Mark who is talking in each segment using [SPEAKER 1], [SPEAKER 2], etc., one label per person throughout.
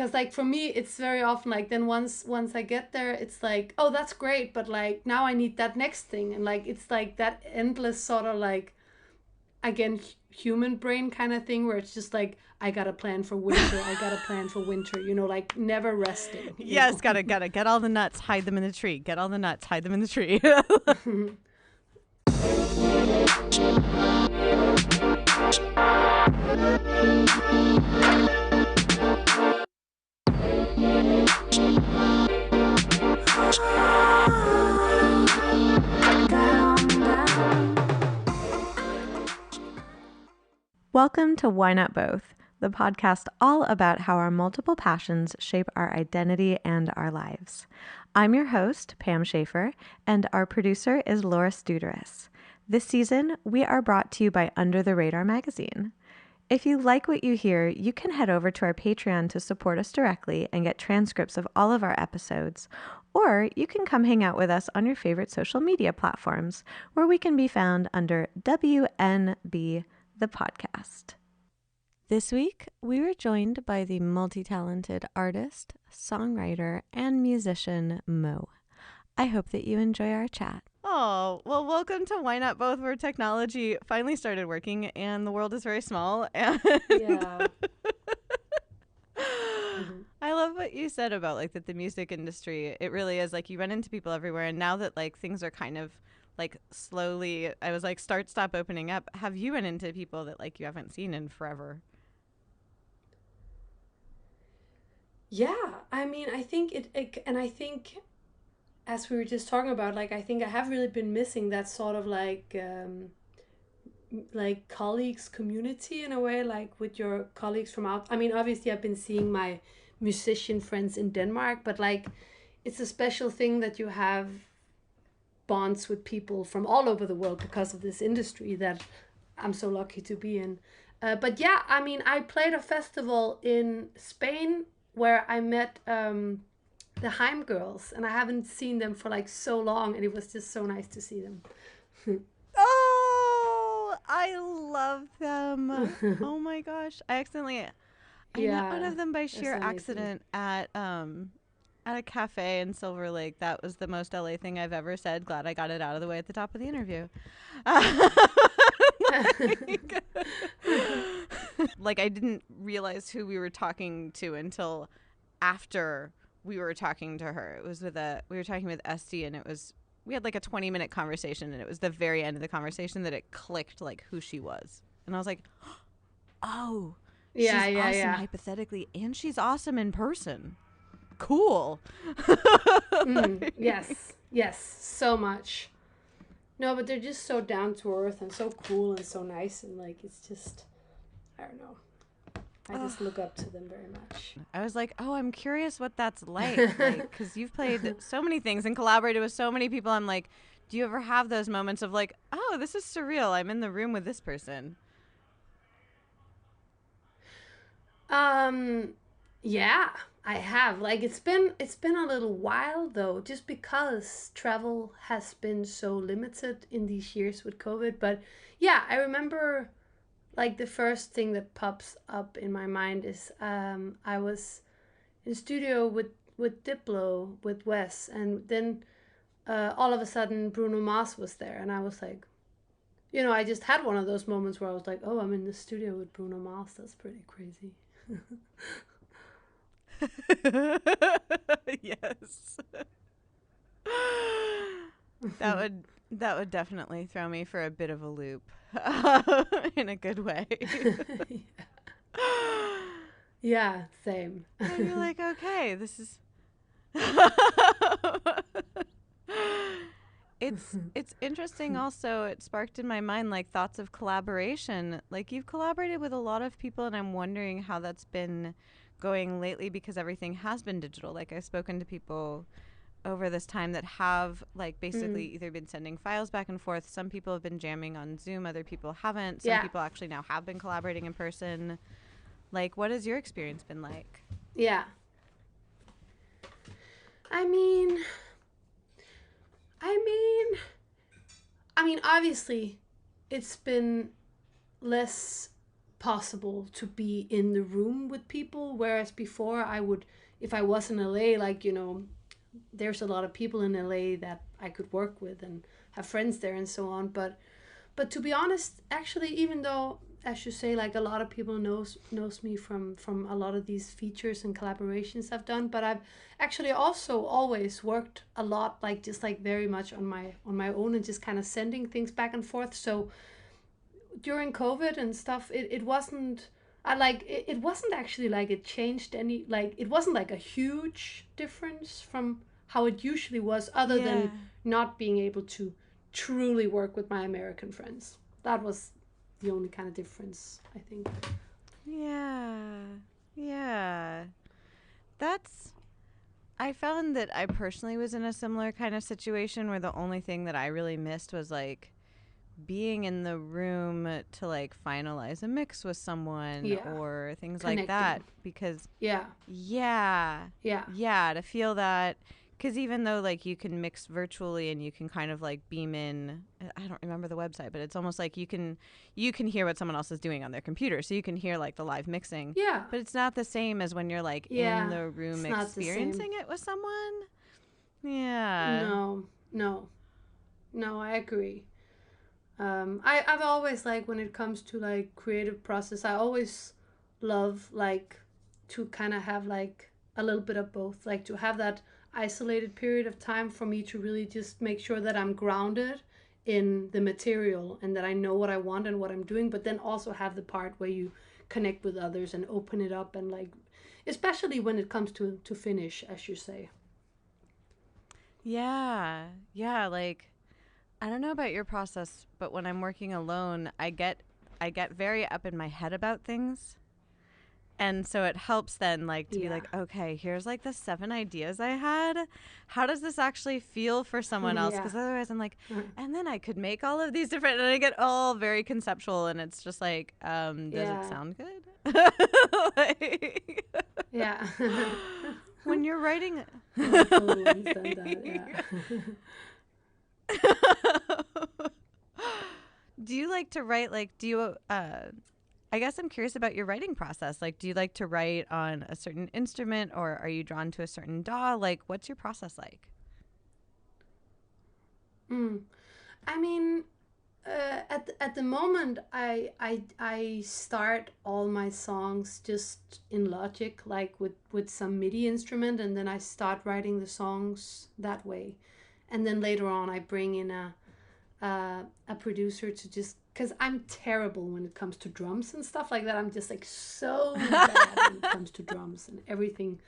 [SPEAKER 1] because like for me it's very often like then once I get there it's like, oh, that's great, but like now I need that next thing, and like it's like that endless sort of like, again, human brain kind of thing where it's just like, I got a plan for winter, I got a plan for winter, like never resting,
[SPEAKER 2] Yes, gotta get all the nuts, hide them in the tree. Get all the nuts, hide them in the tree. Welcome to Why Not Both, the podcast all about how our multiple passions shape our identity and our lives. I'm your host, Pam Schaefer, and our producer is Laura Studeris. This season, we are brought to you by Under the Radar magazine. If you like what you hear, you can head over to our Patreon to support us directly and get transcripts of all of our episodes, or you can come hang out with us on your favorite social media platforms, where we can be found under WNB the podcast. This week, we were joined by the multi-talented artist, songwriter, and musician Mo. I hope that you enjoy our chat. Oh, well, welcome to Why Not Both, where technology finally started working and the world is very small. And
[SPEAKER 1] Yeah.
[SPEAKER 2] I love what you said about like that the music industry, it really is like you run into people everywhere, and now that like things are kind of like slowly, I was like stop opening up. Have you run into people that like you haven't seen in forever?
[SPEAKER 1] Yeah, I mean, I think and I think, as we were just talking about, like I think I have really been missing that sort of like colleagues community in a way, like with your colleagues from out. I mean, obviously I've been seeing my musician friends in Denmark, but like it's a special thing that you have bonds with people from all over the world because of this industry that I'm so lucky to be in. But yeah, I mean, I played a festival in Spain where I met the Heim girls, and I haven't seen them for like so long, and it was just so nice to see them.
[SPEAKER 2] Oh, I love them. Oh my gosh. I met one of them by sheer accident at a cafe in Silver Lake. That was the most LA thing I've ever said. Glad I got it out of the way at the top of the interview. Like I didn't realize who we were talking to until after we were talking to her. It was we were talking with Esty, and we had like a 20-minute conversation, and it was the very end of the conversation that it clicked like who she was. And I was like, oh, she's awesome hypothetically, and she's awesome in person. Cool.
[SPEAKER 1] Yes, so much. No, but they're just so down to earth and so cool and so nice, and like it's just, I don't know. I just look up to them very much.
[SPEAKER 2] I was like, oh, I'm curious what that's like, because you've played so many things and collaborated with so many people. I'm like, do you ever have those moments of like, oh, this is surreal, I'm in the room with this person?
[SPEAKER 1] Yeah, I have. Like it's been a little while though, just because travel has been so limited in these years with COVID. But yeah, I remember like the first thing that pops up in my mind is I was in studio with Diplo with Wes, and then all of a sudden Bruno Mars was there, and I was like, I just had one of those moments where I was like, oh, I'm in the studio with Bruno Mars. That's pretty crazy.
[SPEAKER 2] Yes. That would definitely throw me for a bit of a loop in a good way.
[SPEAKER 1] Yeah, same.
[SPEAKER 2] And you're like, okay, this is it's interesting also. It sparked in my mind like thoughts of collaboration. Like you've collaborated with a lot of people, and I'm wondering how that's been going lately, because everything has been digital. Like I've spoken to people over this time that have like basically either been sending files back and forth. Some people have been jamming on Zoom, other people haven't. Some people actually now have been collaborating in person. Like, what has your experience been like?
[SPEAKER 1] Yeah. I mean, obviously, it's been less possible to be in the room with people, whereas before I would, if I was in LA, like, there's a lot of people in LA that I could work with and have friends there and so on. But to be honest, actually, even though, as you say, like a lot of people knows me from a lot of these features and collaborations I've done, but I've actually also always worked a lot, like just like very much on my own and just kind of sending things back and forth. So during COVID and stuff, it wasn't. It wasn't actually like it changed any, like it wasn't like a huge difference from how it usually was, other than not being able to truly work with my American friends. That was the only kind of difference, I think.
[SPEAKER 2] Yeah. That's, I found that I personally was in a similar kind of situation where the only thing that I really missed was like being in the room to like finalize a mix with someone or things
[SPEAKER 1] Connecting.
[SPEAKER 2] like that, because
[SPEAKER 1] yeah
[SPEAKER 2] to feel that, because even though like you can mix virtually and you can kind of like beam in, I don't remember the website, but it's almost like you can hear what someone else is doing on their computer, so you can hear like the live mixing, but it's not the same as when you're like in the room experiencing it with someone.
[SPEAKER 1] No, I agree. I've always, like, when it comes to like creative process, I always love like to kind of have like a little bit of both, like to have that isolated period of time for me to really just make sure that I'm grounded in the material and that I know what I want and what I'm doing, but then also have the part where you connect with others and open it up, and like especially when it comes to finish, as you say.
[SPEAKER 2] Like, I don't know about your process, but when I'm working alone, I get very up in my head about things. And so it helps then like to be like, okay, here's like the 7 ideas I had. How does this actually feel for someone else? Because otherwise I'm like, and then I could make all of these different, and I get all very conceptual, and it's just like, does it sound good? Like, when you're writing.
[SPEAKER 1] I totally understand that,
[SPEAKER 2] Do you like to write, like, do you, I guess I'm curious about your writing process. Like, do you like to write on a certain instrument, or are you drawn to a certain DAW? Like, what's your process like?
[SPEAKER 1] I mean, at the moment, I start all my songs just in Logic, like with some MIDI instrument, and then I start writing the songs that way, and then later on I bring in a producer to just, because I'm terrible when it comes to drums and stuff like that. I'm just like so bad when it comes to drums and everything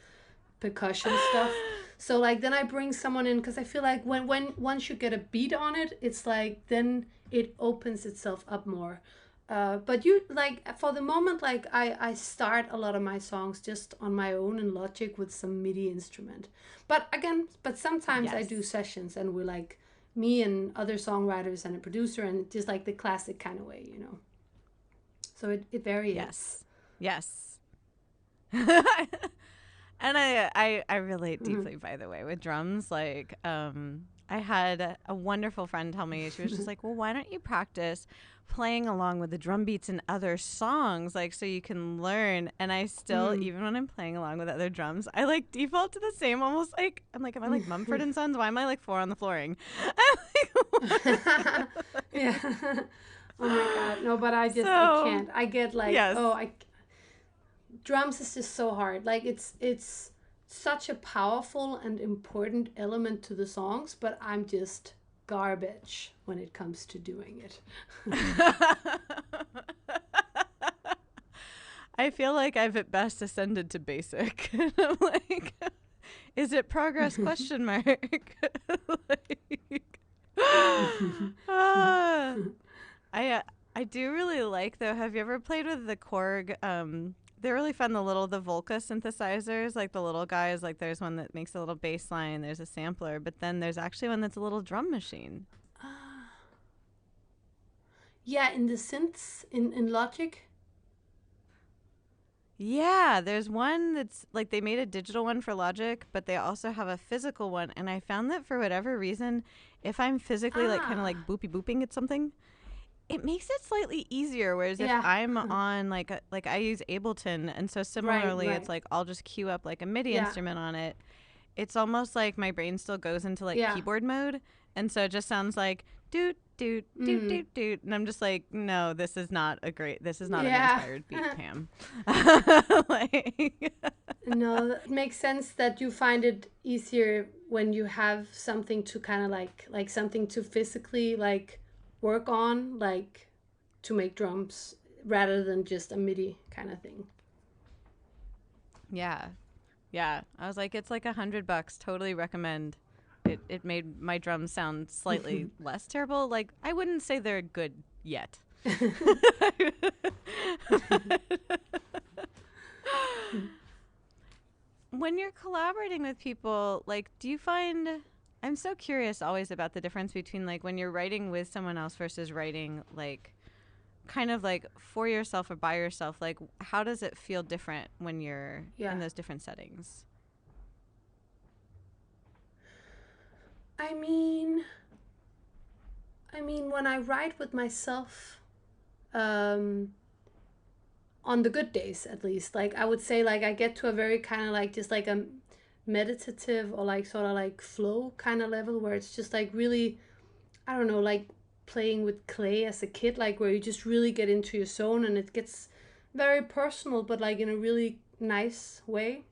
[SPEAKER 1] percussion stuff. So like then I bring someone in, because I feel like when once you get a beat on it, it's like then it opens itself up more. But you, like, for the moment, like I start a lot of my songs just on my own in Logic with some MIDI instrument. But sometimes I do sessions, and we're like me and other songwriters and a producer, and just like the classic kind of way, So it varies.
[SPEAKER 2] Yes. And I relate deeply, by the way, with drums. Like, I had a wonderful friend tell me, she was just like, well, why don't you practice playing along with the drum beats in other songs, like, so you can learn. And I still, even when I'm playing along with other drums, I like default to the same, almost like, I'm like, am I like Mumford and Sons? Why am I like 4 on the flooring?
[SPEAKER 1] Yeah. Oh my God. No, but I can't. I get like, drums is just so hard. Like it's such a powerful and important element to the songs, but I'm just garbage when it comes to doing it.
[SPEAKER 2] I feel like I've at best ascended to basic. I'm like, is it progress? Question mark. Like, I do really like, though. Have you ever played with the Korg? They're really fun. The Volca synthesizers, like the little guys. Like there's one that makes a little bass line. There's a sampler, but then there's actually one that's a little drum machine.
[SPEAKER 1] Yeah, in the synths in Logic.
[SPEAKER 2] Yeah, there's one that's like, they made a digital one for Logic, but they also have a physical one. And I found that for whatever reason, if I'm physically like kind of like booping at something, it makes it slightly easier. Whereas if
[SPEAKER 1] Yeah.
[SPEAKER 2] I'm on like I use Ableton, and so
[SPEAKER 1] Right,
[SPEAKER 2] similarly, it's
[SPEAKER 1] right.
[SPEAKER 2] like I'll just cue up like a MIDI
[SPEAKER 1] Yeah.
[SPEAKER 2] instrument on it. It's almost like my brain still goes into like
[SPEAKER 1] Yeah.
[SPEAKER 2] keyboard mode, and so it just sounds like doot doot doot
[SPEAKER 1] Mm.
[SPEAKER 2] doot doot, and I'm just like, no, this is not an
[SPEAKER 1] Yeah.
[SPEAKER 2] inspired beat, Pam. Like,
[SPEAKER 1] No, it makes sense that you find it easier when you have something to kind of like something to physically like work on, like to make drums rather than just a MIDI kind of thing.
[SPEAKER 2] yeah, yeah. I was like, it's like $100. Totally recommend. It made my drums sound slightly less terrible. Like, I wouldn't say they're good yet. When you're collaborating with people, like, do you find, I'm so curious always about the difference between like when you're writing with someone else versus writing like kind of like for yourself or by yourself. Like, how does it feel different when you're
[SPEAKER 1] Yeah.
[SPEAKER 2] in those different settings?
[SPEAKER 1] I mean, when I write with myself, um, on the good days at least, like I would say, like I get to a very kind of like just like a meditative or like sort of like flow kind of level where it's just like really, I don't know, like playing with clay as a kid, like where you just really get into your zone and it gets very personal, but like in a really nice way.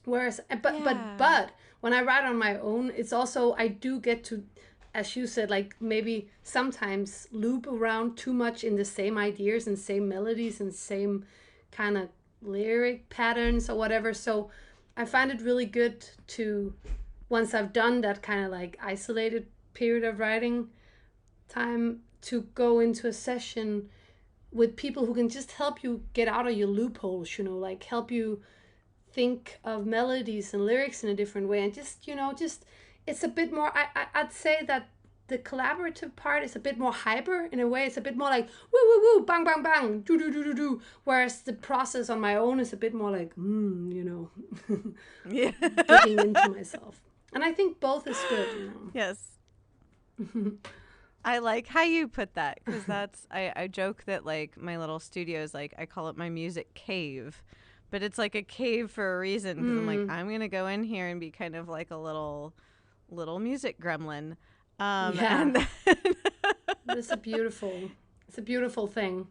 [SPEAKER 1] Whereas,
[SPEAKER 2] Yeah.
[SPEAKER 1] but when I write on my own, it's also I do get to, as you said, like maybe sometimes loop around too much in the same ideas and same melodies and same kind of lyric patterns or whatever. So I find it really good to, once I've done that kind of like isolated period of writing time, to go into a session with people who can just help you get out of your loopholes, like help you think of melodies and lyrics in a different way, and just just it's a bit more, I'd say that the collaborative part is a bit more hyper in a way. It's a bit more like woo woo woo, bang bang bang, do do do do do, whereas the process on my own is a bit more like
[SPEAKER 2] Yeah.
[SPEAKER 1] digging into myself. And I think both is good.
[SPEAKER 2] Yes. I like how you put that, because I joke that like my little studio is like, I call it my music cave, but it's like a cave for a reason, because I'm like, I'm going to go in here and be kind of like a little music gremlin.
[SPEAKER 1] Yeah,
[SPEAKER 2] And then
[SPEAKER 1] it's a beautiful thing.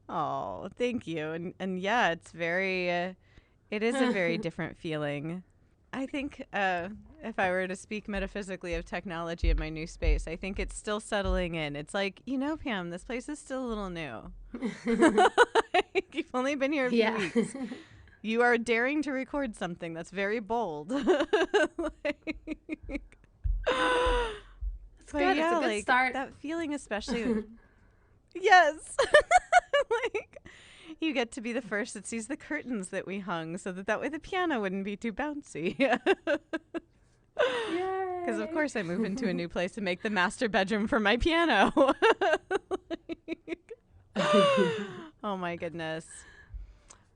[SPEAKER 2] oh, thank you. And yeah, it is a very different feeling. I think if I were to speak metaphysically of technology in my new space, I think it's still settling in. It's like, Pam, this place is still a little new. Like, you've only been here a few
[SPEAKER 1] Yeah.
[SPEAKER 2] weeks. You are daring to record something that's very bold. Like,
[SPEAKER 1] It's
[SPEAKER 2] but
[SPEAKER 1] good. It's a
[SPEAKER 2] yeah,
[SPEAKER 1] good
[SPEAKER 2] like
[SPEAKER 1] start.
[SPEAKER 2] that feeling, especially. Yes. Like, you get to be the first that sees the curtains that we hung, so that way the piano wouldn't be too bouncy. Because of
[SPEAKER 1] Yay.
[SPEAKER 2] course I move into a new place and make the master bedroom for my piano. Like, oh my goodness.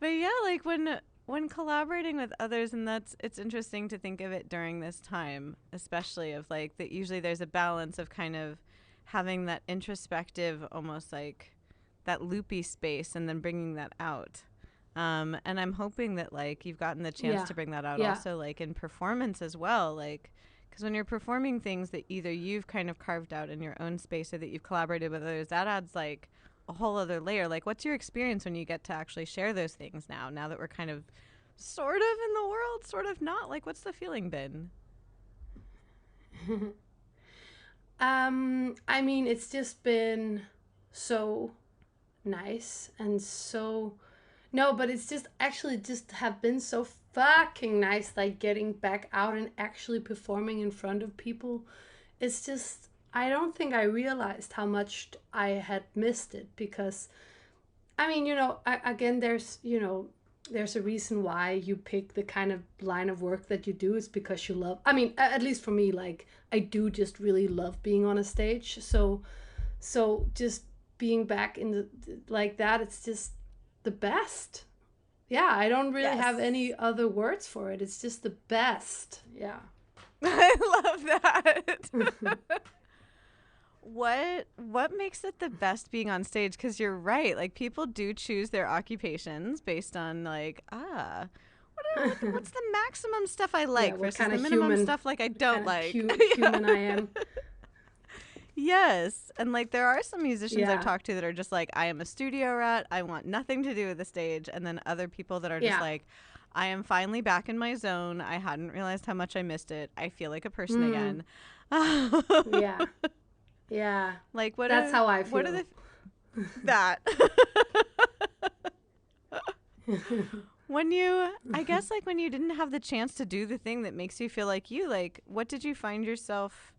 [SPEAKER 2] But yeah, like when collaborating with others, and it's interesting to think of it during this time, especially of like that usually there's a balance of kind of having that introspective, almost like that loopy space, and then bringing that out. And I'm hoping that like you've gotten the chance
[SPEAKER 1] Yeah.
[SPEAKER 2] to bring that out
[SPEAKER 1] Yeah.
[SPEAKER 2] also like in performance as well, like because when you're performing things that either you've kind of carved out in your own space or that you've collaborated with others, that adds like a whole other layer. Like, what's your experience when you get to actually share those things now that we're kind of sort of in the world, sort of not? Like, what's the feeling been?
[SPEAKER 1] I mean, it's just been so nice and so, no, but it's just actually just have been so fucking nice, like getting back out and actually performing in front of people. It's just, I don't think I realized how much I had missed it, because I mean, again, there's a reason why you pick the kind of line of work that you do. Is because you love, I mean, at least for me, like I do just really love being on a stage. So just being back in the like that, it's just the best. Yeah, I don't really
[SPEAKER 2] Yes.
[SPEAKER 1] have any other words for it. It's just the best. Yeah.
[SPEAKER 2] I love that. What makes it the best being on stage? Because you're right, like people do choose their occupations based on like what's the maximum stuff I
[SPEAKER 1] Yeah,
[SPEAKER 2] like
[SPEAKER 1] what
[SPEAKER 2] versus
[SPEAKER 1] kind
[SPEAKER 2] the
[SPEAKER 1] of
[SPEAKER 2] minimum
[SPEAKER 1] human,
[SPEAKER 2] stuff like I
[SPEAKER 1] what
[SPEAKER 2] don't
[SPEAKER 1] kind of
[SPEAKER 2] like.
[SPEAKER 1] human I am.
[SPEAKER 2] Yes, and like there are some musicians I've
[SPEAKER 1] Yeah,
[SPEAKER 2] talked to that are just like, I am a studio rat, I want nothing to do with the stage, and then other people that are just
[SPEAKER 1] yeah.
[SPEAKER 2] like, I am finally back in my zone, I hadn't realized how much I missed it, I feel like a person
[SPEAKER 1] Mm,
[SPEAKER 2] again.
[SPEAKER 1] yeah, yeah.
[SPEAKER 2] Like
[SPEAKER 1] That's how I
[SPEAKER 2] what are
[SPEAKER 1] feel.
[SPEAKER 2] the that when you, I guess, like when you didn't have the chance to do the thing that makes you feel like you, like what did you find yourself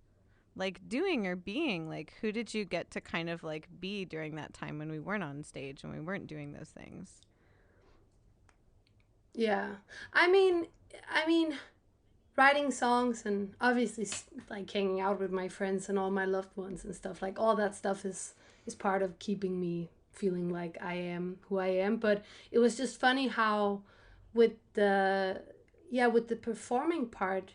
[SPEAKER 2] like doing or being? Like who did you get to kind of like be during that time when we weren't on stage and we weren't doing those things?
[SPEAKER 1] Yeah. I mean, I mean, writing songs and obviously like hanging out with my friends and all my loved ones and stuff. Like all that stuff is part of keeping me feeling like I am who I am. But it was just funny how with the with the performing part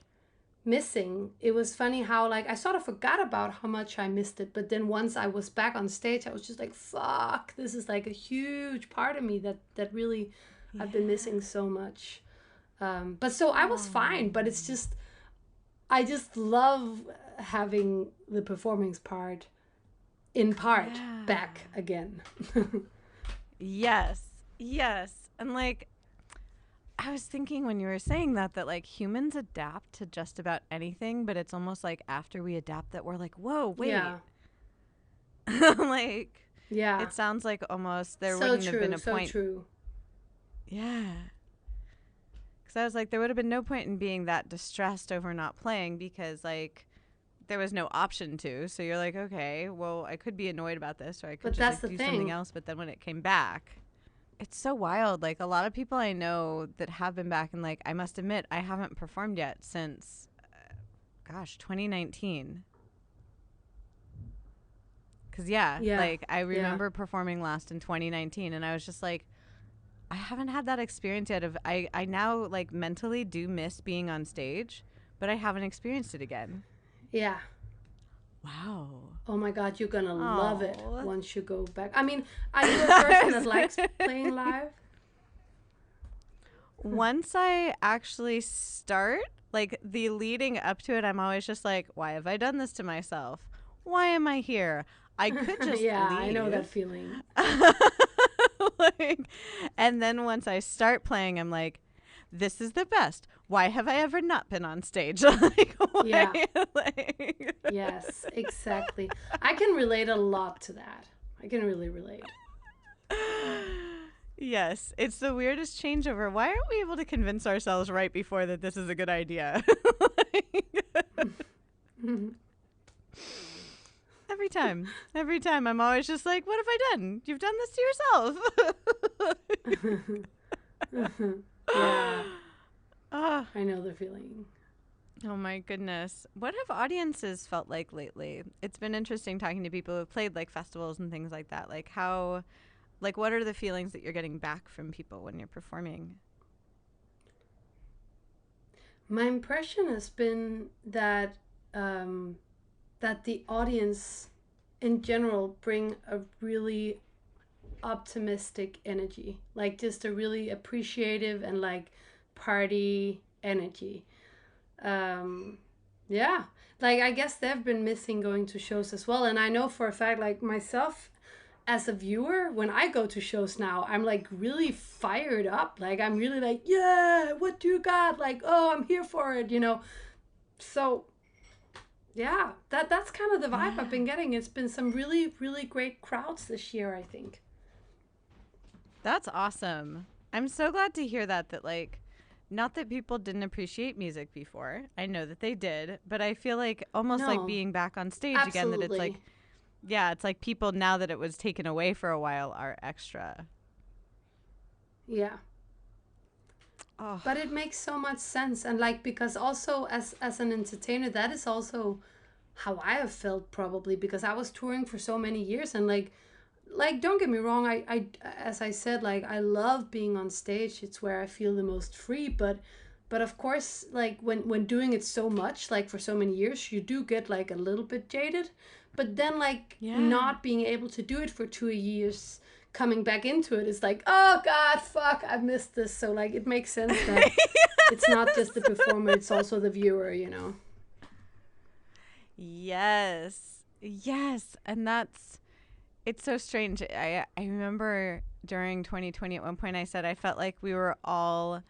[SPEAKER 1] missing, it was funny how like I sort of forgot about how much I missed it, but then once I was back on stage I was just like, fuck, this is like a huge part of me that really I've been
[SPEAKER 2] Yeah.
[SPEAKER 1] missing so much. But so I was
[SPEAKER 2] Oh.
[SPEAKER 1] fine, but it's just I just love having the performance part in part
[SPEAKER 2] Yeah.
[SPEAKER 1] back again.
[SPEAKER 2] Yes. Yes. And like I was thinking when you were saying that like humans adapt to just about anything, but it's almost like after we adapt that we're like, whoa, wait.
[SPEAKER 1] Yeah,
[SPEAKER 2] Like
[SPEAKER 1] yeah,
[SPEAKER 2] it sounds like almost there
[SPEAKER 1] so
[SPEAKER 2] wouldn't have been
[SPEAKER 1] true,
[SPEAKER 2] a
[SPEAKER 1] so
[SPEAKER 2] point.
[SPEAKER 1] true.
[SPEAKER 2] Yeah. Because I was like, there would have been no point in being that distressed over not playing because, like, there was no option to. So you're like, okay, well, I could be annoyed about this or I could
[SPEAKER 1] But
[SPEAKER 2] just,
[SPEAKER 1] that's
[SPEAKER 2] like,
[SPEAKER 1] the
[SPEAKER 2] do something
[SPEAKER 1] thing.
[SPEAKER 2] else. But then when it came back, it's so wild. Like, a lot of people I know that have been back, and, like, I must admit, I haven't performed yet since, 2019. Because, yeah,
[SPEAKER 1] Yeah,
[SPEAKER 2] like, I
[SPEAKER 1] yeah.
[SPEAKER 2] remember performing last in 2019, and I was just like, I haven't had that experience yet of I now like mentally do miss being on stage, but I haven't experienced it again.
[SPEAKER 1] Yeah.
[SPEAKER 2] Wow.
[SPEAKER 1] Oh my god, you're gonna love it
[SPEAKER 2] Oh.
[SPEAKER 1] once you go back. I mean, are you a person that likes playing live?
[SPEAKER 2] Once I actually start, like the leading up to it, I'm always just like, why have I done this to myself? Why am I here? I could just
[SPEAKER 1] Yeah, I know that
[SPEAKER 2] leave.
[SPEAKER 1] feeling.
[SPEAKER 2] Like, and then once I start playing, I'm like, this is the best. Why have I ever not been on stage? Like,
[SPEAKER 1] Yeah.
[SPEAKER 2] why? Like,
[SPEAKER 1] Yes, exactly. I can relate a lot to that. I can really relate.
[SPEAKER 2] yes, it's the weirdest changeover. Why aren't we able to convince ourselves right before that this is a good idea? Like, every time, I'm always just like, what have I done? You've done this to yourself.
[SPEAKER 1] Yeah,
[SPEAKER 2] Oh,
[SPEAKER 1] I know the feeling.
[SPEAKER 2] oh my goodness. What have audiences felt like lately? It's been interesting talking to people who've played like festivals and things like that. Like how, like what are the feelings that you're getting back from people when you're performing?
[SPEAKER 1] My impression has been that um, that the audience in general bring a really optimistic energy, like just a really appreciative and like party energy. Um, yeah, like I guess they've been missing going to shows as well, and I know for a fact, like myself as a viewer, when I go to shows now, I'm like really fired up. Like I'm really like, yeah, what do you got? Like, oh, I'm here for it, you know. So yeah, that's kind of the vibe I've
[SPEAKER 2] Yeah.
[SPEAKER 1] been getting. It's been some really, really great crowds this year, I think.
[SPEAKER 2] That's awesome. I'm so glad to hear that like not that people didn't appreciate music before. I know that they did, but I feel like almost like
[SPEAKER 1] No,
[SPEAKER 2] being back on stage again that it's
[SPEAKER 1] absolutely.
[SPEAKER 2] like yeah, it's like people now that it was taken away for a while are extra.
[SPEAKER 1] Yeah.
[SPEAKER 2] Oh.
[SPEAKER 1] But it makes so much sense, and like because also as an entertainer, that is also how I have felt probably because I was touring for so many years, and like don't get me wrong, I as I said, like I love being on stage. It's where I feel the most free, but of course, like when doing it so much, like for so many years, you do get like a little bit jaded. but then like
[SPEAKER 2] Yeah.
[SPEAKER 1] not being able to do it for 2 years, coming back into it is like, oh god, fuck, I've missed this. So like it makes sense that it's not just the performer, it's also the viewer, you know.
[SPEAKER 2] Yes. Yes. And it's so strange. I remember during 2020 at one point I said I felt like we were all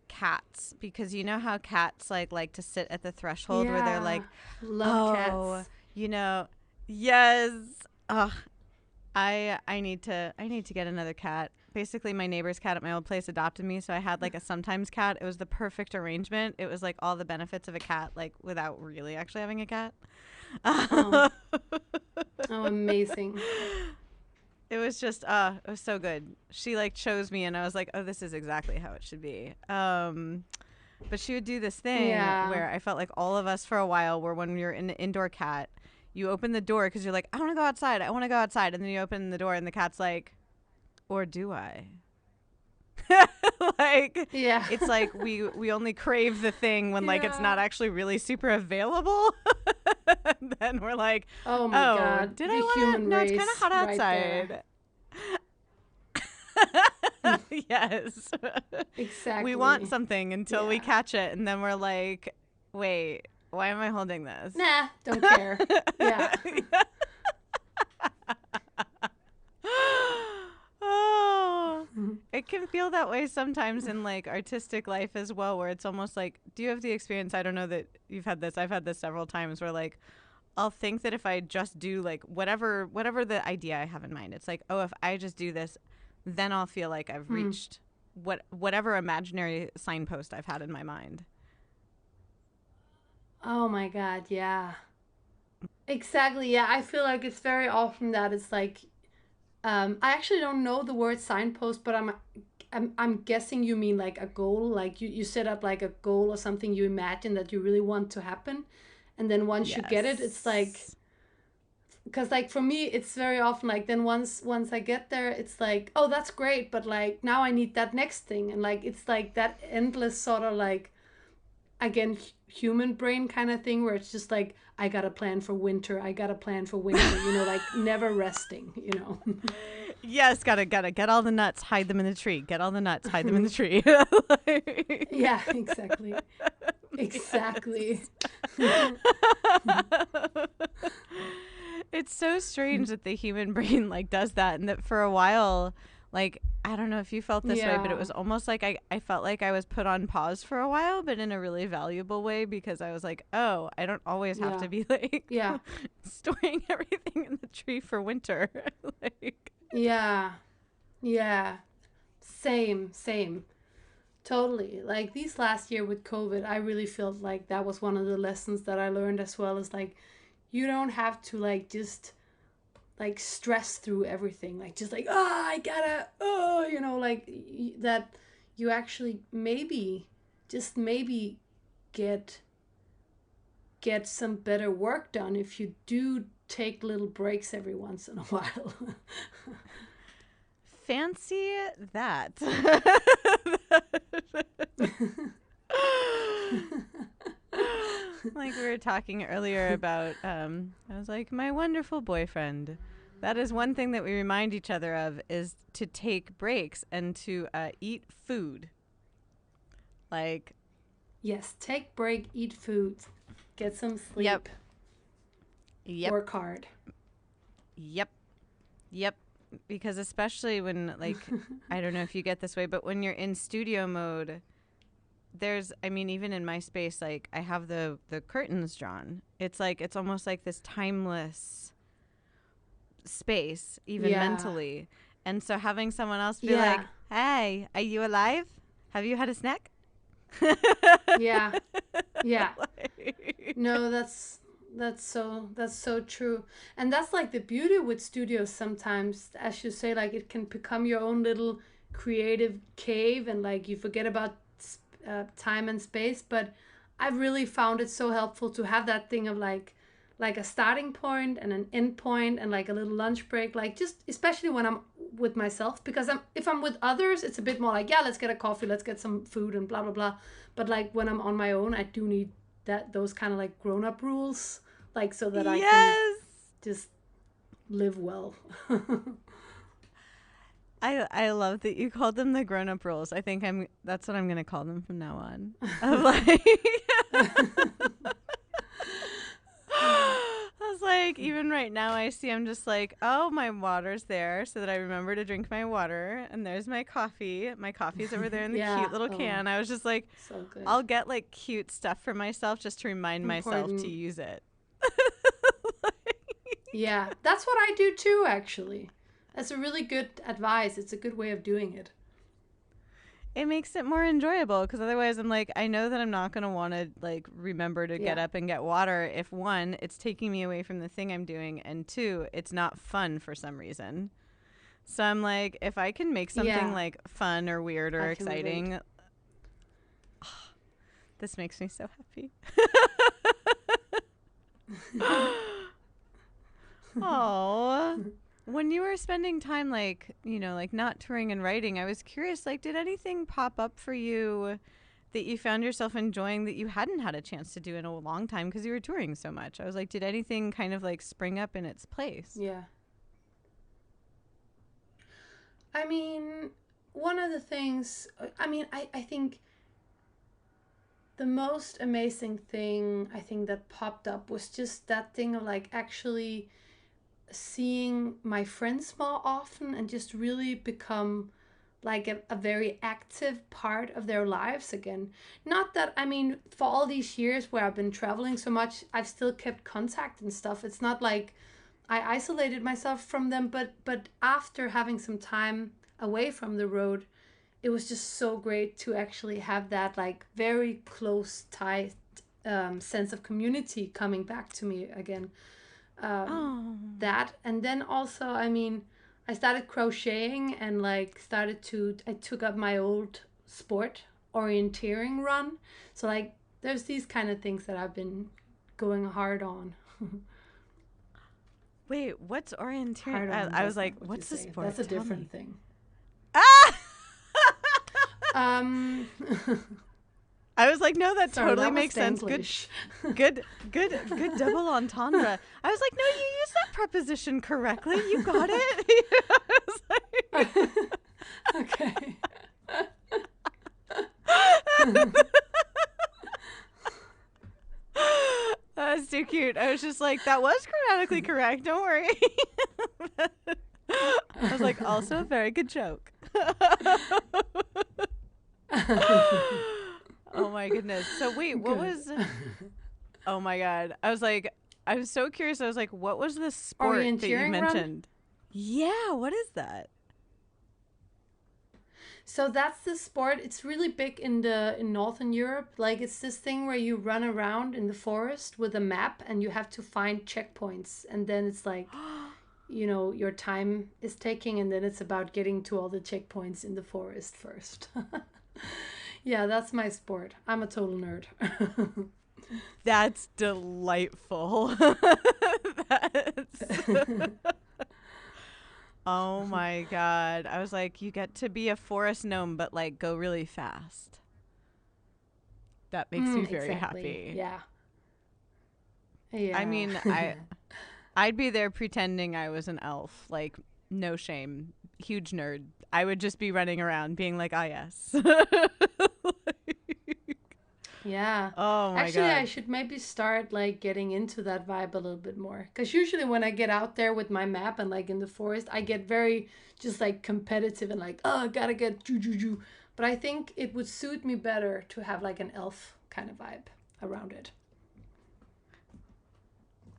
[SPEAKER 2] cats, because you know how cats like to sit at the threshold where they're like,
[SPEAKER 1] love
[SPEAKER 2] oh,
[SPEAKER 1] cats.
[SPEAKER 2] you know, yes. Oh, I need to get another cat. Basically, my neighbor's cat at my old place adopted me, so I had like a sometimes cat. It was the perfect arrangement. It was like all the benefits of a cat, like without really actually having a cat.
[SPEAKER 1] Oh, oh, amazing.
[SPEAKER 2] It was just it was so good. She like chose me and I was like, oh, this is exactly how it should be. But she would do this thing
[SPEAKER 1] Yeah.
[SPEAKER 2] where I felt like all of us for a while were, when we were in the indoor cat, you open the door because you're like, I want to go outside, I want to go outside, and then you open the door and the cat's like, or do I? Like,
[SPEAKER 1] Yeah.
[SPEAKER 2] it's like we only crave the thing when like it's not actually really super available. And then we're like,
[SPEAKER 1] Oh my god.
[SPEAKER 2] did
[SPEAKER 1] The
[SPEAKER 2] I want
[SPEAKER 1] human
[SPEAKER 2] to? No, it's
[SPEAKER 1] race
[SPEAKER 2] kind of hot
[SPEAKER 1] right there.
[SPEAKER 2] outside. Yes.
[SPEAKER 1] Exactly.
[SPEAKER 2] We want something until we
[SPEAKER 1] Yeah.
[SPEAKER 2] catch it, and then we're like, wait, why am I holding this?
[SPEAKER 1] Nah, don't care. Yeah.
[SPEAKER 2] Oh, it can feel that way sometimes in like artistic life as well, where it's almost like, do you have the experience? I don't know that you've had this. I've had this several times where like I'll think that if I just do like whatever the idea I have in mind, it's like, oh, if I just do this, then I'll feel like I've reached whatever imaginary signpost I've had in my mind.
[SPEAKER 1] Oh my god, yeah. Exactly. Yeah, I feel like it's very often that it's like I actually don't know the word signpost, but I'm guessing you mean like a goal, like you set up like a goal or something you imagine that you really want to happen. And then once you get it, it's like,
[SPEAKER 2] Yes.
[SPEAKER 1] because like for me it's very often like then once I get there it's like, oh that's great, but like now I need that next thing, and like it's like that endless sort of like, again, human brain kind of thing where it's just like, I got a plan for winter, I got a plan for winter, you know, like never resting, you know.
[SPEAKER 2] Yes, gotta get all the nuts, hide them in the tree. Get all the nuts, hide them in the tree.
[SPEAKER 1] Yeah, exactly. Exactly.
[SPEAKER 2] It's so strange that the human brain like does that, and that for a while, like, I don't know if you felt this way, but it
[SPEAKER 1] Yeah.
[SPEAKER 2] was almost like I felt like I was put on pause for a while, but in a really valuable way, because I was like, oh, I don't always have
[SPEAKER 1] Yeah.
[SPEAKER 2] to be like
[SPEAKER 1] Yeah.
[SPEAKER 2] storing everything in the tree for winter. Like,
[SPEAKER 1] Yeah. Yeah. Same. Totally. Like these last year with COVID, I really felt like that was one of the lessons that I learned as well, is like you don't have to like just like stress through everything, like just like, oh I gotta, oh, you know, like that you actually maybe, just maybe, get some better work done if you do take little breaks every once in a while.
[SPEAKER 2] fancy that. Like we were talking earlier about, I was like, my wonderful boyfriend. That is one thing that we remind each other of, is to take breaks and to eat food. Like,
[SPEAKER 1] Yes, take break, eat food, get some sleep,
[SPEAKER 2] yep, yep,
[SPEAKER 1] work hard.
[SPEAKER 2] yep, yep. Because especially when, like, I don't know if you get this way, but when you're in studio mode, I mean, even in my space, like, I have the curtains drawn. It's like, it's almost like this timeless space, even
[SPEAKER 1] Yeah.
[SPEAKER 2] mentally. And so having someone else be like,
[SPEAKER 1] Yeah.
[SPEAKER 2] hey, are you alive? Have you had a snack?
[SPEAKER 1] Yeah. Yeah.
[SPEAKER 2] Like,
[SPEAKER 1] No, that's so true. And that's like the beauty with studios sometimes, as you say, like it can become your own little creative cave, and like you forget about time and space. But I've really found it so helpful to have that thing of like a starting point and an end point and like a little lunch break, like just especially when I'm with myself, because if I'm with others it's a bit more like, yeah, let's get a coffee, let's get some food and blah blah blah. But like when I'm on my own, I do need those kind of like grown up rules, like so that I can
[SPEAKER 2] yes.
[SPEAKER 1] just live well.
[SPEAKER 2] I love that you called them the grown-up rules. I think that's what I'm gonna call them from now on. Of like I was like, even right now I'm just like, oh, my water's there so that I remember to drink my water, and there's my coffee. My coffee's over there in the
[SPEAKER 1] Yeah.
[SPEAKER 2] cute little can. I was just like,
[SPEAKER 1] So good.
[SPEAKER 2] I'll get like cute stuff for myself just to remind myself to use it.
[SPEAKER 1] Yeah, that's what I do too, actually. That's a really good advice. It's a good way of doing it.
[SPEAKER 2] It makes it more enjoyable, because otherwise I'm like, I know that I'm not going to want to like remember to get up and get water if, one, it's taking me away from the thing I'm doing, and two, it's not fun for some reason. So I'm like, if I can make something like fun or weird or exciting, this makes me so happy. Oh, when you were spending time like, like not touring and writing, I was curious, like, did anything pop up for you that you found yourself enjoying that you hadn't had a chance to do in a long time because you were touring so much? I was like, did anything kind of like spring up in its place?
[SPEAKER 1] Yeah. I mean, one of the things, I think the most amazing thing I think that popped up was just that thing of like actually seeing my friends more often and just really become like a very active part of their lives again. Not that, for all these years where I've been traveling so much, I've still kept contact and stuff. It's not like I isolated myself from them, but after having some time away from the road, it was just so great to actually have that like very close tight sense of community coming back to me again. That, and then also, I started crocheting and like I took up my old sport orienteering run. So like there's these kind of things that I've been going hard on.
[SPEAKER 2] Wait, what's orienteering? I was like, what's the sport?
[SPEAKER 1] That's a different thing.
[SPEAKER 2] Ah! I was like, no, that totally makes sense. Good double entendre. I was like, no, you used that preposition correctly. You got it. I was like,
[SPEAKER 1] okay.
[SPEAKER 2] That was too cute. I was just like, that was grammatically correct. Don't worry. I was like, also a very good joke. Oh my goodness. So wait, what was... Oh my God. I was so curious. I was like, what was the sport that you mentioned? Run? Yeah, what is that?
[SPEAKER 1] So that's the sport. It's really big in Northern Europe. Like it's this thing where you run around in the forest with a map and you have to find checkpoints. And then it's like, your time is taking, and then it's about getting to all the checkpoints in the forest first. Yeah, that's my sport. I'm a total nerd.
[SPEAKER 2] That's delightful. Oh my God. I was like, you get to be a forest gnome, but like go really fast. That makes me very happy.
[SPEAKER 1] Yeah. Yeah.
[SPEAKER 2] I mean, I'd be there pretending I was an elf. Like, no shame. Huge nerd. I would just be running around being like, ah, yes.
[SPEAKER 1] Yeah.
[SPEAKER 2] Oh my God.
[SPEAKER 1] Actually, I should maybe start like getting into that vibe a little bit more. Because usually when I get out there with my map and like in the forest, I get very just like competitive and like, oh, I gotta get ju. But I think it would suit me better to have like an elf kind of vibe around it.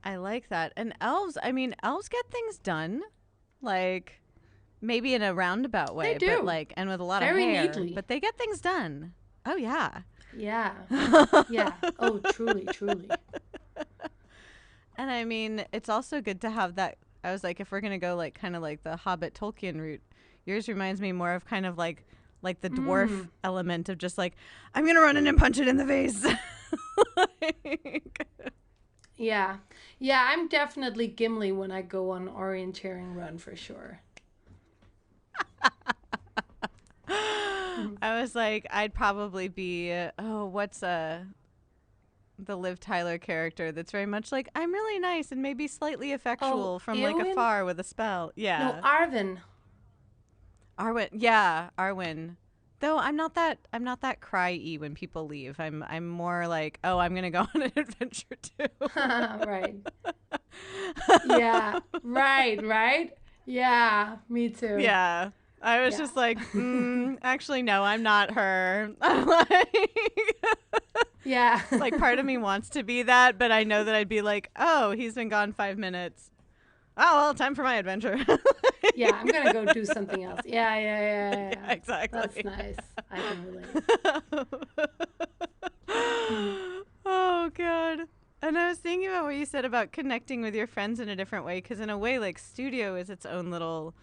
[SPEAKER 2] I like that. And elves get things done. Like, maybe in a roundabout way.
[SPEAKER 1] They do.
[SPEAKER 2] But like, and with a lot
[SPEAKER 1] very
[SPEAKER 2] of hair.
[SPEAKER 1] neatly.
[SPEAKER 2] But they get things done. Oh, yeah.
[SPEAKER 1] Yeah. Yeah. Oh, truly.
[SPEAKER 2] And I mean, it's also good to have that. I was like, if we're going to go like kind of like the Hobbit Tolkien route, yours reminds me more of kind of like the dwarf element of just like, I'm going to run in and punch it in the face.
[SPEAKER 1] Yeah. Yeah, I'm definitely Gimli when I go on orienteering run for sure.
[SPEAKER 2] I was like, I'd probably be, what's the Liv Tyler character that's very much like, I'm really nice and maybe slightly
[SPEAKER 1] Oh,
[SPEAKER 2] effectual from like
[SPEAKER 1] Eowyn?
[SPEAKER 2] afar with a spell.
[SPEAKER 1] No,
[SPEAKER 2] Yeah.
[SPEAKER 1] Arwen.
[SPEAKER 2] Arwen. Yeah, Arwen. Though I'm not that cry-y when people leave. I'm more like, oh, I'm gonna go on an adventure too.
[SPEAKER 1] Right. Yeah. Right, right? Yeah, me too.
[SPEAKER 2] Yeah. I was
[SPEAKER 1] Yeah.
[SPEAKER 2] just like, actually, no, I'm not her. like,
[SPEAKER 1] Yeah.
[SPEAKER 2] like, part of me wants to be that, but I know that I'd be like, oh, he's been gone 5 minutes. Oh, well, time for my adventure.
[SPEAKER 1] Yeah, I'm gonna go do something else. Yeah, yeah, yeah, yeah,
[SPEAKER 2] Yeah,
[SPEAKER 1] yeah. That's
[SPEAKER 2] exactly.
[SPEAKER 1] nice. I can relate. Hmm.
[SPEAKER 2] Oh, God. And I was thinking about what you said about connecting with your friends in a different way, because in a way, like, studio is its own little,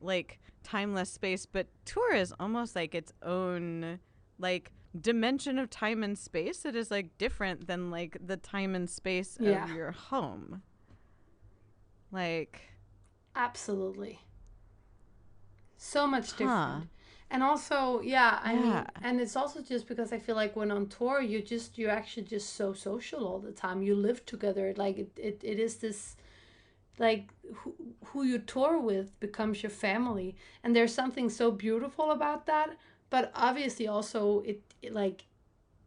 [SPEAKER 2] like, timeless space, but tour is almost like its own, like, dimension of time and space. It is, like, different than, like, the time and space of
[SPEAKER 1] Yeah,
[SPEAKER 2] your home. Like,
[SPEAKER 1] absolutely. So much
[SPEAKER 2] huh.
[SPEAKER 1] different. And also, yeah, I
[SPEAKER 2] Yeah.
[SPEAKER 1] mean, and it's also just because I feel like when on tour, you're actually just so social all the time. You live together. Like it is this, like who you tour with becomes your family. And there's something so beautiful about that. But obviously also it like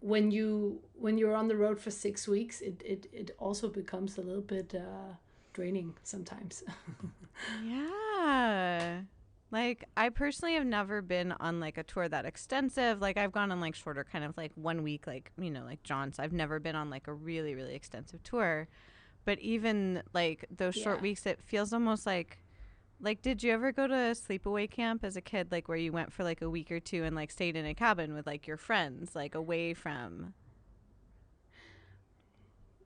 [SPEAKER 1] when you're on the road for 6 weeks, it also becomes a little bit draining sometimes.
[SPEAKER 2] Yeah. Like, I personally have never been on like a tour that extensive. Like, I've gone on like shorter, kind of like 1 week, like, like jaunts. I've never been on like a really, really extensive tour. But even like those short
[SPEAKER 1] Yeah.
[SPEAKER 2] weeks, it feels almost like, did you ever go to sleepaway camp as a kid, like where you went for like a week or two and like stayed in a cabin with like your friends, like away from?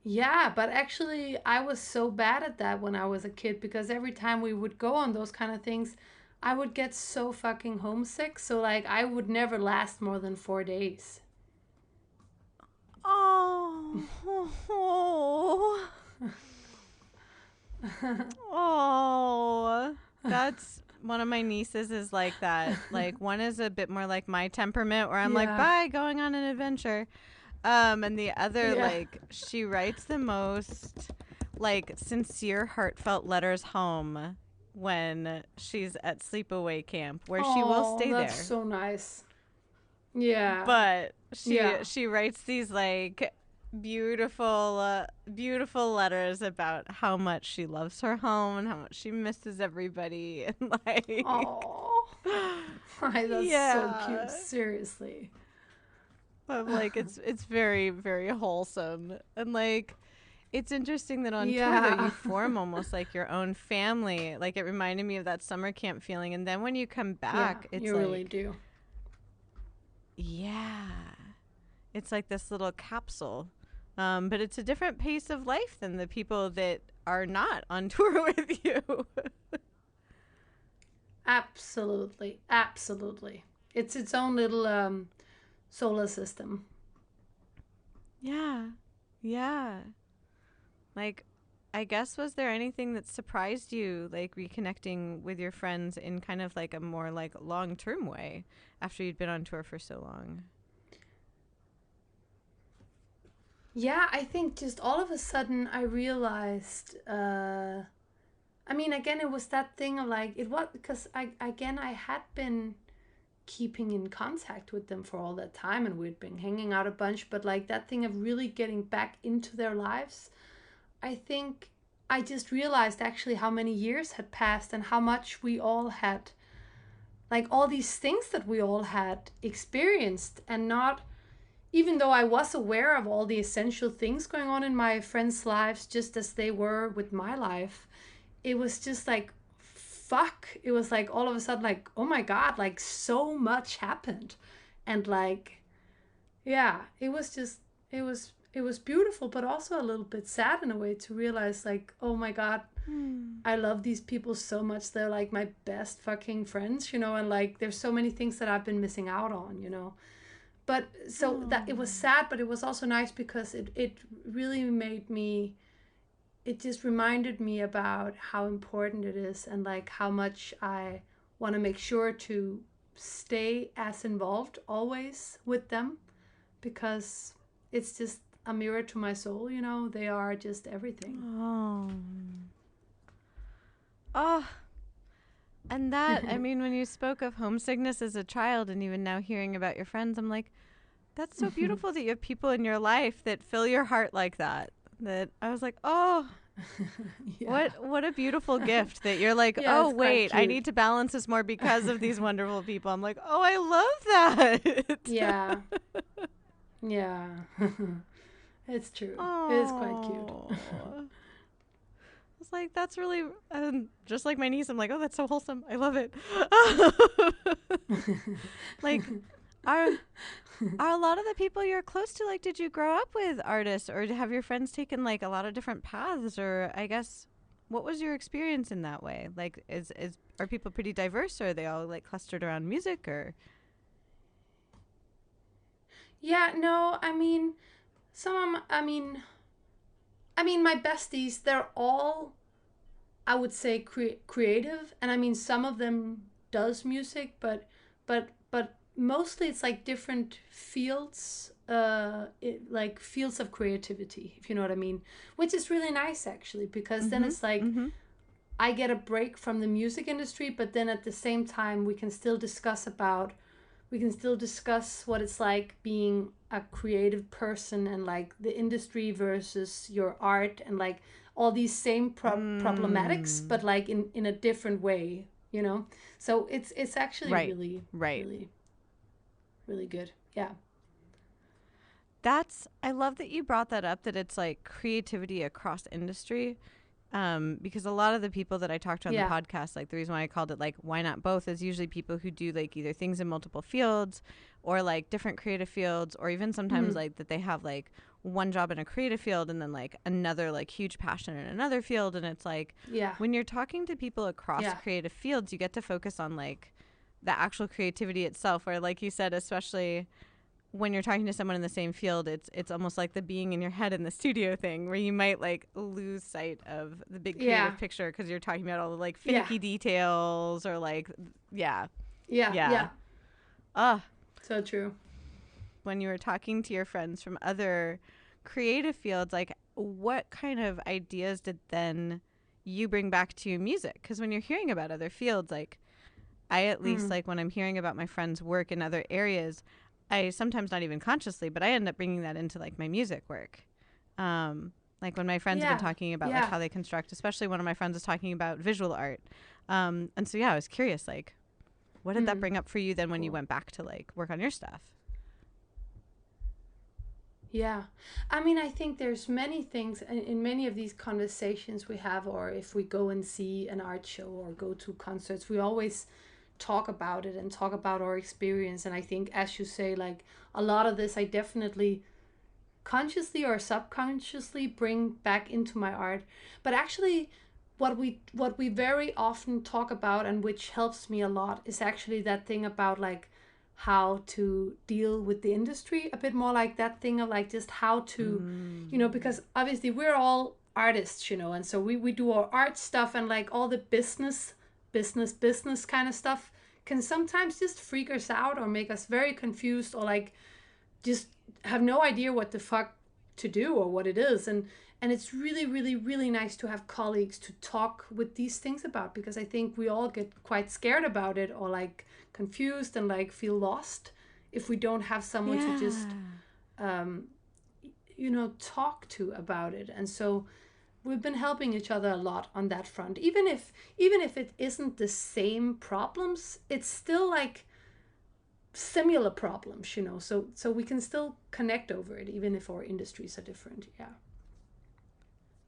[SPEAKER 1] Yeah, but actually, I was so bad at that when I was a kid because every time we would go on those kind of things, I would get so fucking homesick. So, like, I would never last more than 4 days.
[SPEAKER 2] Oh, oh, that's one of my nieces is like that. Like one is a bit more like my temperament where I'm like,
[SPEAKER 1] Yeah,
[SPEAKER 2] bye, going on an adventure. And the other,
[SPEAKER 1] yeah.
[SPEAKER 2] like, she writes the most like sincere, heartfelt letters home when she's at sleepaway camp, where she will
[SPEAKER 1] Oh,
[SPEAKER 2] stay
[SPEAKER 1] that's
[SPEAKER 2] there.
[SPEAKER 1] so nice. Yeah,
[SPEAKER 2] But she
[SPEAKER 1] yeah.
[SPEAKER 2] she writes these like beautiful letters about how much she loves her home and how much she misses everybody and like
[SPEAKER 1] Oh, that's so cute.
[SPEAKER 2] yeah.
[SPEAKER 1] Seriously.
[SPEAKER 2] But like it's very, very wholesome. And like it's interesting that on tour though
[SPEAKER 1] Yeah,
[SPEAKER 2] you form almost like your own family. Like it reminded me of that summer camp feeling, and then when you come
[SPEAKER 1] yeah.
[SPEAKER 2] back it's
[SPEAKER 1] You really
[SPEAKER 2] like,
[SPEAKER 1] do.
[SPEAKER 2] yeah, it's like this little capsule. But it's a different pace of life than the people that are not on tour with you.
[SPEAKER 1] Absolutely, absolutely. It's its own little solar system.
[SPEAKER 2] Yeah. Yeah. Like, I guess, was there anything that surprised you, like reconnecting with your friends in kind of like a more like long term way after you'd been on tour for so long?
[SPEAKER 1] Yeah, I think just all of a sudden I realized. I mean, again, it was that thing of like it was because I had been keeping in contact with them for all that time, and we'd been hanging out a bunch. But like that thing of really getting back into their lives, I think I just realized actually how many years had passed and how much we all had, like all these things that we all had experienced, and not even though I was aware of all the essential things going on in my friends' lives, just as they were with my life, it was just like, fuck. It was like all of a sudden, like, oh my God, like so much happened. And like, yeah, it was just, it was beautiful, but also a little bit sad in a way to realize, like, oh my God,
[SPEAKER 2] Hmm.
[SPEAKER 1] I love these people so much. They're like my best fucking friends, and like there's so many things that I've been missing out on. But so that it was
[SPEAKER 2] Oh.
[SPEAKER 1] sad, but it was also nice because it really made me, it just reminded me about how important it is and like how much I want to make sure to stay as involved always with them, because it's just a mirror to my soul, you know. They are just everything.
[SPEAKER 2] Oh. Oh. And that, I mean, when you spoke of homesickness as a child and even now hearing about your friends, I'm like, that's so beautiful that you have people in your life that fill your heart like that. That I was like, oh,
[SPEAKER 1] Yeah.
[SPEAKER 2] what a beautiful gift that you're like,
[SPEAKER 1] Yeah,
[SPEAKER 2] oh,
[SPEAKER 1] it's quite
[SPEAKER 2] wait, I
[SPEAKER 1] cute.
[SPEAKER 2] need to balance this more because of these wonderful people. I'm like, oh, I love that.
[SPEAKER 1] Yeah. Yeah. It's true. It is quite cute.
[SPEAKER 2] Oh. It's like, that's really, just like my niece, I'm like, oh, that's so wholesome. I love it. Like, are a lot of the people you're close to, like, did you grow up with artists, or have your friends taken like a lot of different paths, or I guess what was your experience in that way? Like, is are people pretty diverse, or are they all like clustered around music, or
[SPEAKER 1] Yeah, no, I mean, I mean, my besties, they're all, I would say, creative, and I mean, some of them does music, but mostly it's like different fields, like fields of creativity, if you know what I mean, which is really nice actually, because then
[SPEAKER 2] mm-hmm,
[SPEAKER 1] it's like
[SPEAKER 2] mm-hmm.
[SPEAKER 1] I get a break from the music industry, but then at the same time we can still discuss what it's like being a creative person and like the industry versus your art and like all these same problematics, but like in a different way, you know. So it's actually
[SPEAKER 2] Right,
[SPEAKER 1] really
[SPEAKER 2] right.
[SPEAKER 1] really really good. Yeah.
[SPEAKER 2] That's, I love that you brought that up, that it's like creativity across industry. Because a lot of the people that I talked to on the
[SPEAKER 1] Yeah.
[SPEAKER 2] podcast, like the reason why I called it like why not both is usually people who do like either things in multiple fields or like different creative fields, or even sometimes
[SPEAKER 1] Mm-hmm.
[SPEAKER 2] like that they have like one job in a creative field and then like another like huge passion in another field. And it's like
[SPEAKER 1] Yeah.
[SPEAKER 2] when you're talking to people across
[SPEAKER 1] Yeah.
[SPEAKER 2] creative fields, you get to focus on like the actual creativity itself, where like you said, especially when you're talking to someone in the same field, it's almost like the being in your head in the studio thing, where you might like lose sight of the big
[SPEAKER 1] Yeah.
[SPEAKER 2] creative picture because you're talking about all the like
[SPEAKER 1] Yeah.
[SPEAKER 2] finicky details, or like, yeah,
[SPEAKER 1] Yeah.
[SPEAKER 2] yeah.
[SPEAKER 1] Yeah.
[SPEAKER 2] uh
[SPEAKER 1] So true.
[SPEAKER 2] when you were talking to your friends from other creative fields, like what kind of ideas did then you bring back to music? Because when you're hearing about other fields, like I at least,
[SPEAKER 1] Mm.
[SPEAKER 2] like when I'm hearing about my friends' work in other areas, I sometimes not even consciously, but I end up bringing that into like my music work. Like when my friends have been
[SPEAKER 1] Yeah.
[SPEAKER 2] talking about like
[SPEAKER 1] Yeah.
[SPEAKER 2] how they construct, especially one of my friends was talking about visual art. And so yeah, I was curious, like, what did that
[SPEAKER 1] Mm.
[SPEAKER 2] bring up for you then when you
[SPEAKER 1] Cool.
[SPEAKER 2] went back to like work on your stuff?
[SPEAKER 1] Yeah. I mean, I think there's many things in many of these conversations we have, or if we go and see an art show or go to concerts, we always talk about it and talk about our experience. And I think, as you say, like a lot of this, I definitely consciously or subconsciously bring back into my art. But actually, what we very often talk about, and which helps me a lot, is actually that thing about like how to deal with the industry a bit more, like that thing of like just how to, you know, because obviously we're all artists, you know, and so we do our art stuff, and like all the business kind of stuff can sometimes just freak us out or make us very confused, or like just have no idea what the fuck to do or what it is. And it's really really really nice to have colleagues to talk with these things about, because I think we all get quite scared about it, or like confused and like feel lost if we don't have someone to
[SPEAKER 2] Yeah.
[SPEAKER 1] just um, you know, talk to about it. And so we've been helping each other a lot on that front, even if it isn't the same problems, it's still like similar problems, you know, so we can still connect over it even if our industries are different. Yeah.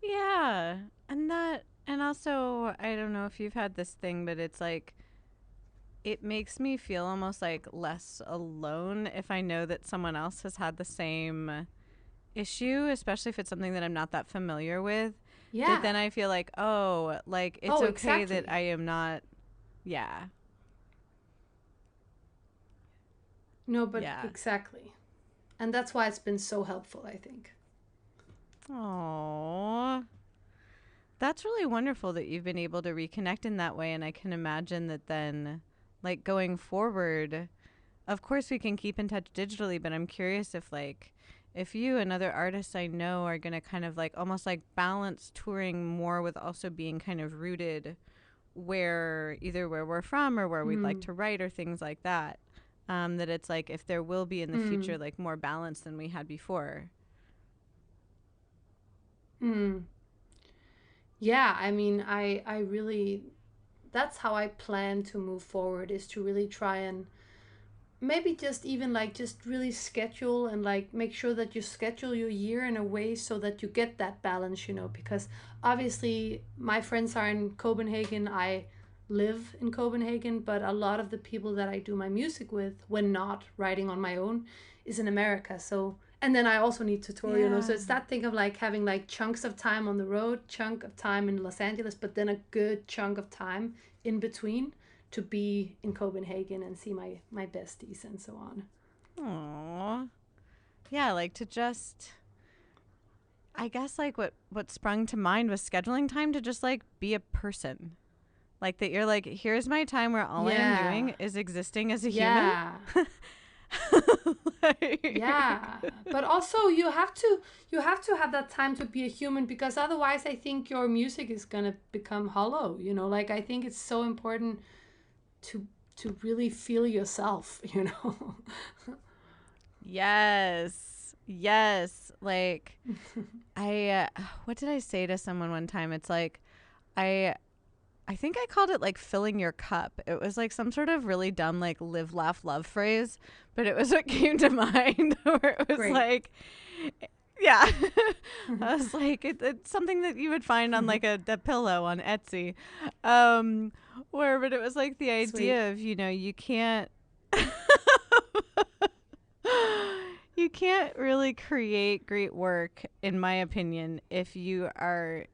[SPEAKER 2] Yeah. And that, and also, I don't know if you've had this thing, but it's like, it makes me feel almost like less alone if I know that someone else has had the same issue, especially if it's something that I'm not that familiar with. That
[SPEAKER 1] Yeah.
[SPEAKER 2] then I feel like, oh, like it's
[SPEAKER 1] Oh,
[SPEAKER 2] okay that
[SPEAKER 1] exactly.
[SPEAKER 2] I am not. Yeah.
[SPEAKER 1] No, but
[SPEAKER 2] Yeah.
[SPEAKER 1] exactly. And that's why it's been so helpful, I think.
[SPEAKER 2] Oh, that's really wonderful that you've been able to reconnect in that way. And I can imagine that then, like going forward, of course we can keep in touch digitally, but I'm curious if like if you and other artists I know are going to kind of like almost like balance touring more with also being kind of rooted where we're from or where we'd like to write or things like that, that it's like if there will be in the future like more balance than we had before.
[SPEAKER 1] Yeah, I mean, I really, that's how I plan to move forward, is to really try and maybe just even like just really schedule and like make sure that you schedule your year in a way so that you get that balance, you know, because obviously my friends are in Copenhagen, I live in Copenhagen, but a lot of the people that I do my music with when not writing on my own is in America. So, and then I also need to tour, you know, so it's that thing of like having like chunks of time on the road, chunk of time in Los Angeles, but then a good chunk of time in between to be in Copenhagen and see my besties and so on.
[SPEAKER 2] Aww. Yeah, like to just, I guess like what sprung to mind was scheduling time to just like be a person. Like that you're like, here's my time where all I am doing is existing as a human.
[SPEAKER 1] Yeah, but also you have to have that time to be a human, because otherwise I think your music is gonna become hollow, you know. Like I think it's so important to really feel yourself, you know.
[SPEAKER 2] Yes. Like I what did I say to someone one time? It's like I think I called it like filling your cup. It was like some sort of really dumb like live laugh love phrase, but it was what came to mind, where it was
[SPEAKER 1] Great.
[SPEAKER 2] like, yeah. I was like, it's something that you would find on like a pillow on Etsy, but it was like the idea of, you know, you can't you can't really create great work, in my opinion, if you aren't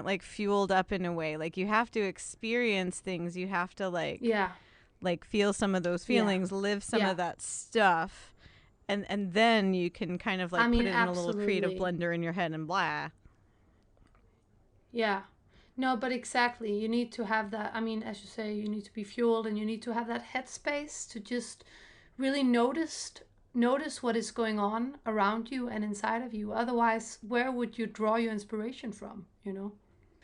[SPEAKER 2] like fueled up in a way. Like you have to experience things, you have to like feel some of those feelings, live some of that stuff, and then you can kind of like put it in a little creative blender in your head and blah.
[SPEAKER 1] Yeah. No, but exactly. You need to have that. I mean, as you say, you need to be fueled and you need to have that headspace to just really notice what is going on around you and inside of you. Otherwise, where would you draw your inspiration from, you know?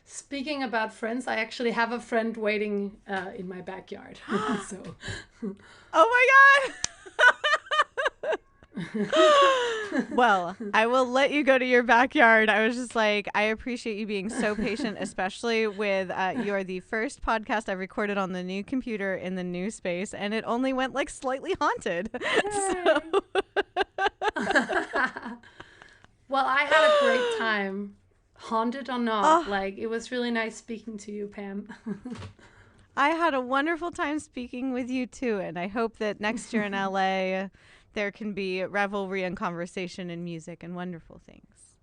[SPEAKER 1] Speaking about friends, I actually have a friend waiting in my backyard. So.
[SPEAKER 2] Oh my God! Well, I will let you go to your backyard. I was just like, I appreciate you being so patient, especially with you're the first podcast I recorded on the new computer in the new space, and it only went like slightly haunted. So.
[SPEAKER 1] Well, I had a great time, haunted or not. Like, it was really nice speaking to you, Pam.
[SPEAKER 2] I had a wonderful time speaking with you too, and I hope that next year in LA there can be revelry and conversation and music and wonderful things.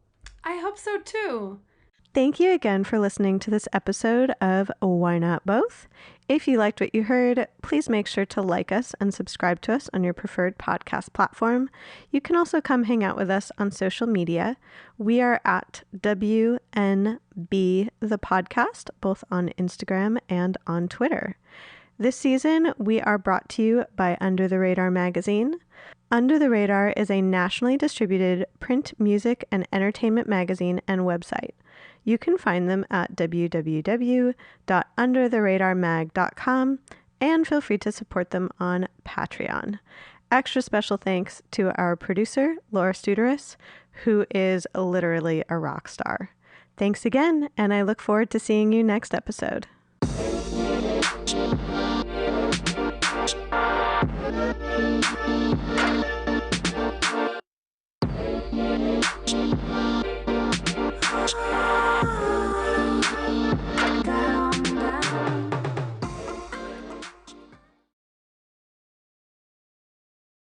[SPEAKER 1] I hope so too.
[SPEAKER 2] Thank you again for listening to this episode of Why Not Both. If you liked what you heard, please make sure to like us and subscribe to us on your preferred podcast platform. You can also come hang out with us on social media. We are at WNB the podcast, both on Instagram and on Twitter. This season, we are brought to you by Under the Radar magazine. Under the Radar is a nationally distributed print, music, and entertainment magazine and website. You can find them at www.undertheradarmag.com and feel free to support them on Patreon. Extra special thanks to our producer, Laura Studeris, who is literally a rock star. Thanks again, and I look forward to seeing you next episode. Thank you.